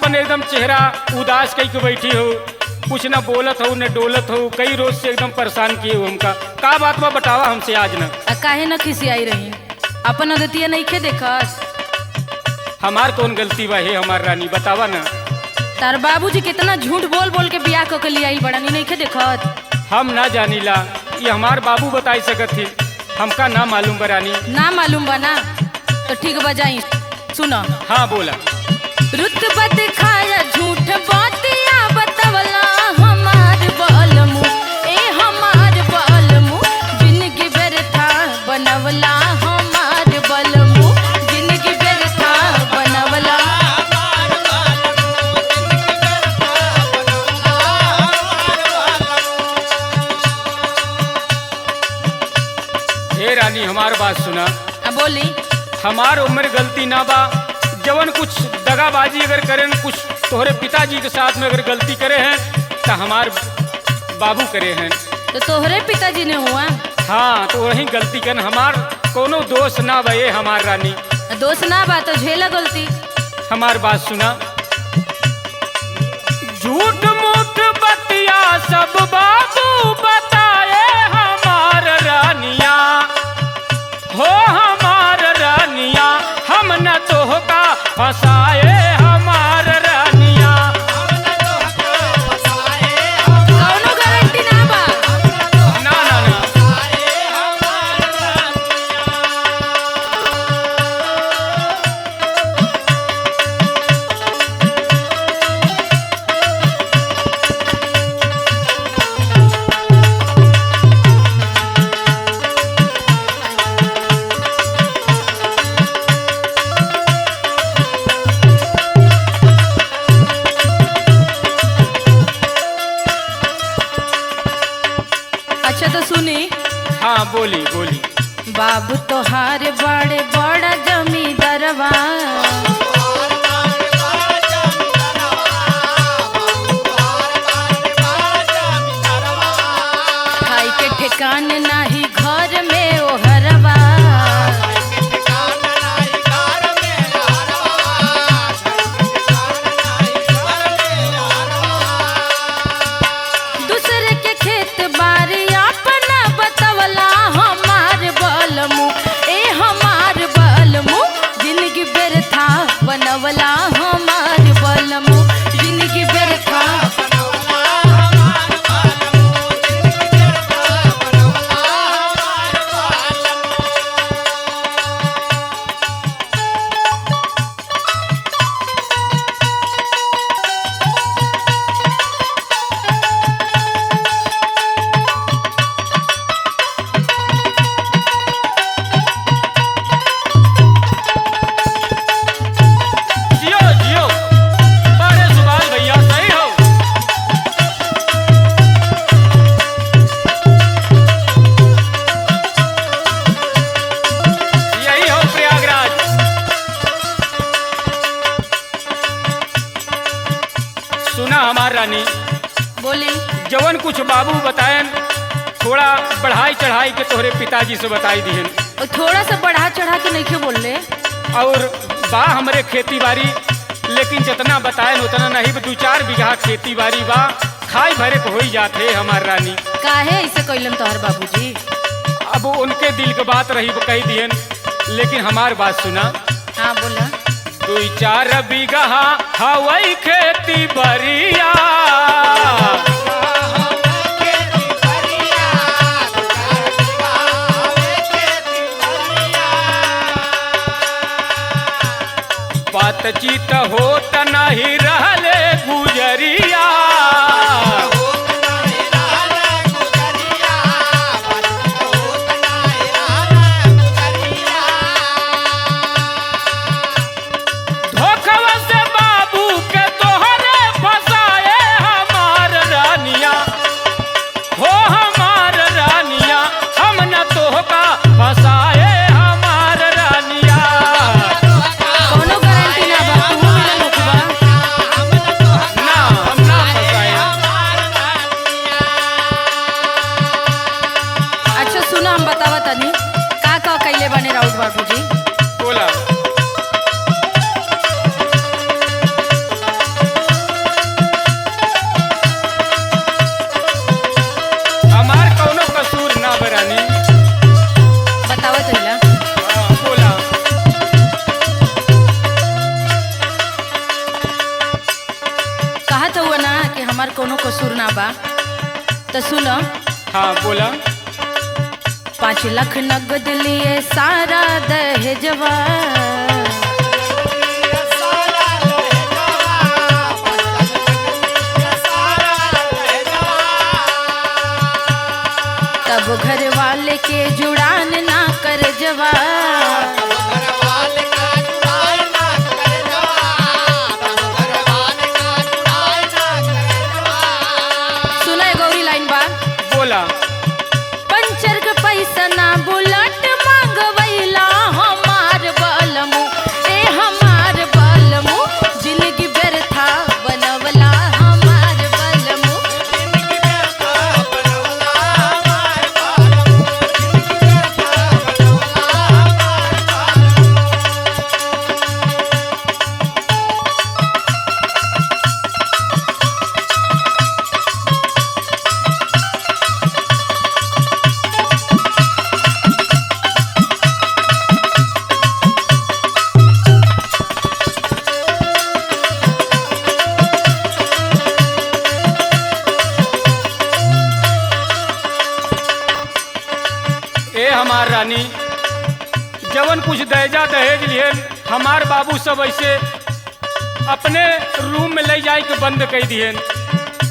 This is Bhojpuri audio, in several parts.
आपन एकदम चेहरा उदास कई के बैठी हो, कुछ न बोलत हो न डोलत हो, कई रोज से एकदम परेशान किए हो हमका। का बात बा बतावा हमसे आज न। काहे न खिसियाई रही? अपन अदतिया नहीं खे देखत? हमार कौन गलती बा हे हमार रानी, बतावा न। तार बाबूजी कितना झूठ बोल बोल के बियाह क के लिए आई बड़ा, नहीं खे देखत? हम ना जानीला, ये हमार बाबू बताई सकत थी, हमका ना मालूम बा रानी। ना मालूम बा ना, तो ठीक बजाई सुनो। हाँ बोला। रुतबा दिखाया झूठ बातिया बतवला हमार बलमु, ए हमार बलमु, जिंदगी व्यर्था बनवला हमार बलमु, जिंदगी व्यर्था बनवला। हे रानी हमार बात सुना। बोली। हमार उम्र गलती ना बा, जवन कुछ दगाबाजी अगर करें, कुछ तोहरे पिताजी के साथ में अगर गलती करे हैं तो हमार बाबू करे हैं। तो तोहरे पिताजी ने हुआ? हाँ, तो वही गलती कर, हमार कोनो दोष ना बा ये हमार रानी। दोष ना बा तो झेला गलती। हमार बात सुना। झूठ मूठ बतिया सब बाबू बताए हमार रानिया हो, हमार रानिया, हम न तोहका फसाए हमार रानिया। कौनो गारंटी ना बा। ना ना ना। अच्छा तो सुनी। हाँ बोली बोली। बाबू तोहार बड़े बड़ा जमींदारवा, खाई के ठिकान नाही घर में ओहरवा। दूसरे के खेत बारी अपना बतवला हमार बलमु, ए हमार बलमु, जिंदगी व्यर्था बनवला हमार बलमु, जिंदगी व्यर्था। जियो जियो, बड़े सुभाष भैया सही हो। यही हो प्रयागराज। सुना हमार रानी, बोली। जवन कुछ बाबू बतायन थोड़ा बढ़ाई चढ़ाई के तोहरे पिताजी से बताई दिहन। और थोड़ा सा बढ़ा चढ़ा के नहीं क्यों बोल ले? और बा हमरे खेती बाड़ी, लेकिन जितना बतायन उतना नहीं, 2-4 बीघा खेती बाड़ी बा, खाई भरे को हो ही जाते हमार रानी। काहे ऐसे कैलन तोहर बाबूजी? अब उनके दिल के बात रही वो कही दिहन, लेकिन हमार बात सुना। हाँ बोला। 2-4 बीघा हवई खेती बरिया, बातचीत होत नहीं रहले गुजरिया। धोखवा से बाबू के तोहरे फसाए हमार रानिया हो, हमार रानिया, हम न तोहका फसाए हमार रानिया। कोनो गारंटी ना बा, तू मिलन कहत हुआ ना कि हमार कोनो कसूर ना बा, तो सुनो। हाँ बोला। 5 लाख नगद लिए सारा दहेजवा, तब घर वाले के जुड़ान ना कर जवा। सुना गौरी लाइन बा। बोला। पंचर के पैसा ना बुलट मांगवैला हमार बलमु, ए हमार बलमु, जिंदगी व्यर्था बनवला हमार बलमु। ए हमार रानी, जवन कुछ दहेजा दहेज लिए हमार बाबू सब ऐसे अपने रूम में ले जाए के बंद कर दिए,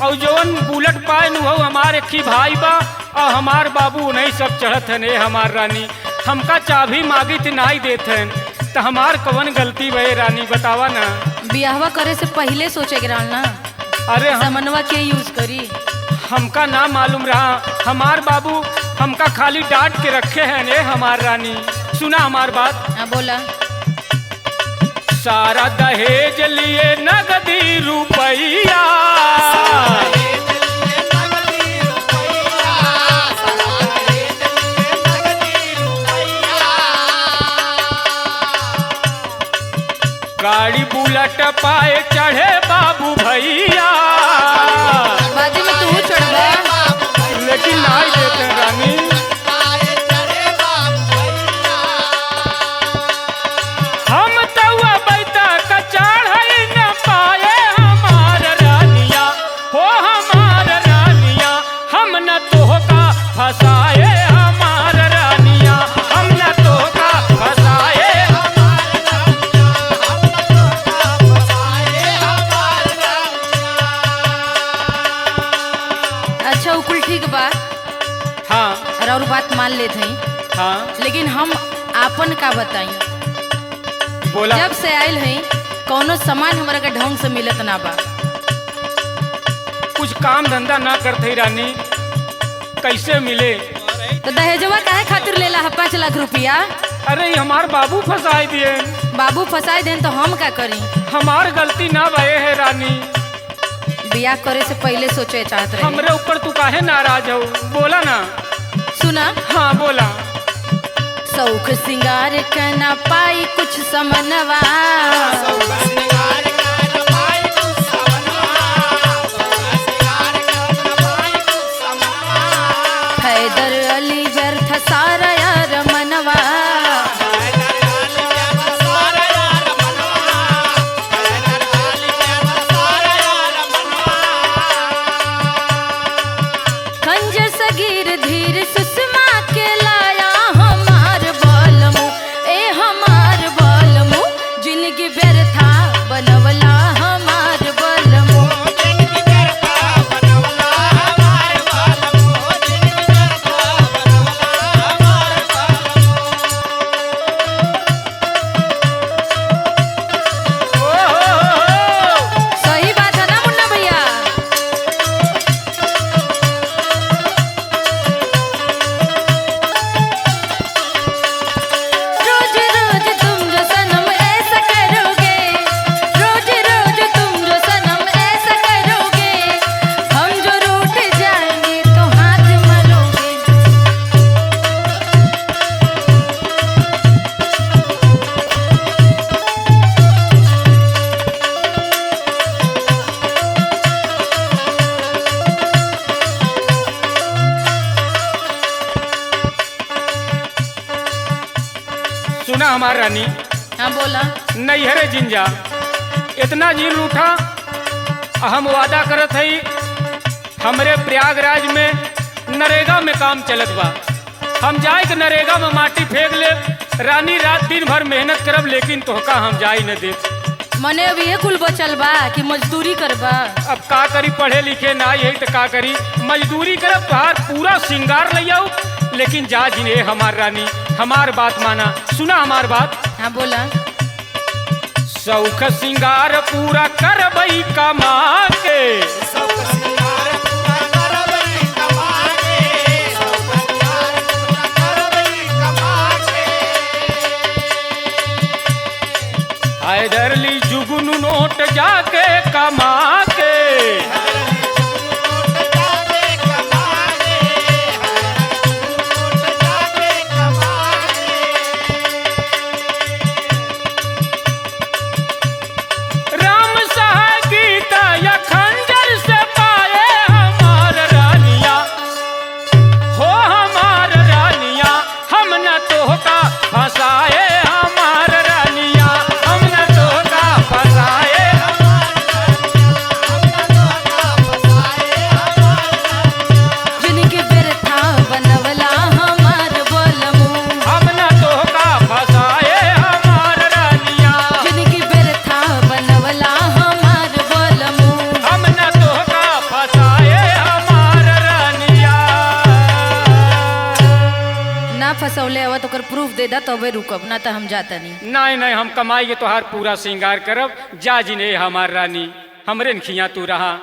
और जवन बुलेट पाए नु हो हमार एक ही भाई बा, और हमार बाबू नहीं सब चढ़त हैं। ए हमार रानी, हमका चाबी मांगी तो नहीं देते हैं, तो हमार कवन गलती बे रानी बतावा ना। बियाहवा करे से पहले सोचे के रहल ना, अरे समनवा के यूज करी। हमका ना मालूम रहा, हमार बाबू हमका खाली डांट के रखे हैं। ए हमार रानी सुना हमार बात। हाँ बोला। सारा दहेज लिए नगदी रुपैया, गाड़ी बुलेट पाए चढ़े बाबू भैया, बाजी में तू चढ़वा, लेकिन नहीं देते रानी। हम तवा बैठा का चढ़ाई न पाए हमार रानिया, हो हमार रानिया, हम न तोहका फसाए हमार रानिया, हम न तोहका फसाए। अच्छा उकुल ठीक बा। हाँ और बात मान लेते हैं, हाँ लेकिन हम आपन का बताई। बोला। जब से आयल है कौनो सामान हमारा के ढंग से मिलत ना बा। कुछ काम धंधा ना करते रानी, कैसे मिले? तो दहेजवा काहे खातिर लेला है 5 लाख रुपया? अरे ये हमार बाबू फंसाई दिए। बाबू फंसाई देन तो हम का करी? हमार गलती ना भये है रानी, बियाह करे से पहले सोचे चाहत रहे। हमरे ऊपर तू काहे नाराज हो? बोला ना। सुना। हाँ बोला। सौख सिंगार के ना पाई कुछ समनवा, हैदर अली व्यर्थ सारा यार मनवा, खंजर सगीर धीर सुषमा के लाया हमार बलमु, ए हमार बलमु, जिंदगी व्यर्था बनवला हमार बलमु। सही बात है ना मुन्ना भैया? रोज रोज तुम जो सनम ऐसा करोगे, रोज रोज तुम जो सनम ऐसा करोगे, हम जो रूठ जाएंगे तो हाथ मलोगे। सुना हमार रानी, हाँ बोला। नैहरे जिंजा इतना जीन उठा हम वादा करत हई हमरे प्रयागराज में नरेगा में काम चलत बा। हम जाए के नरेगा में माटी फेंक ले रानी, रात दिन भर मेहनत करब लेकिन तोहका हम जाई न दे। मने अब ये कुल बचल बा कि मजदूरी करबा? अब का करी, पढ़े लिखे ना यही तो का करी, मजदूरी करब तोहार पूरा श्रृंगार ले आऊ लेकिन जा जिने हमार रानी, हमार बात माना, सुना हमार बात। हाँ बोला। शौख श्रृंगार पूरा करबई कमा के, हैदरली जुगनू नोट जाके कमा के, राम सहाय गीता या खंजर से पाए हमार रानिया, हो हमार रानिया, हम न तोहका फसाए हमार रानिया, हम न तोहका फसाए, जिनके बिरथा बनवला हमार बोलमू, हम न तोहका फसाए हमार रानिया, जिनके बिरथा बनवला हमार बोलमू। हम न तोहका फसाए हमार रानिया। ना फसौले हवा तो कर प्रूफ दे दा तबे रुकब, ना तो हम जाता नहीं। नहीं नहीं, हम कमाई के तोहार पूरा श्रृंगार करब, जा जिने हमार रानी, हमरे खिया तू रहा।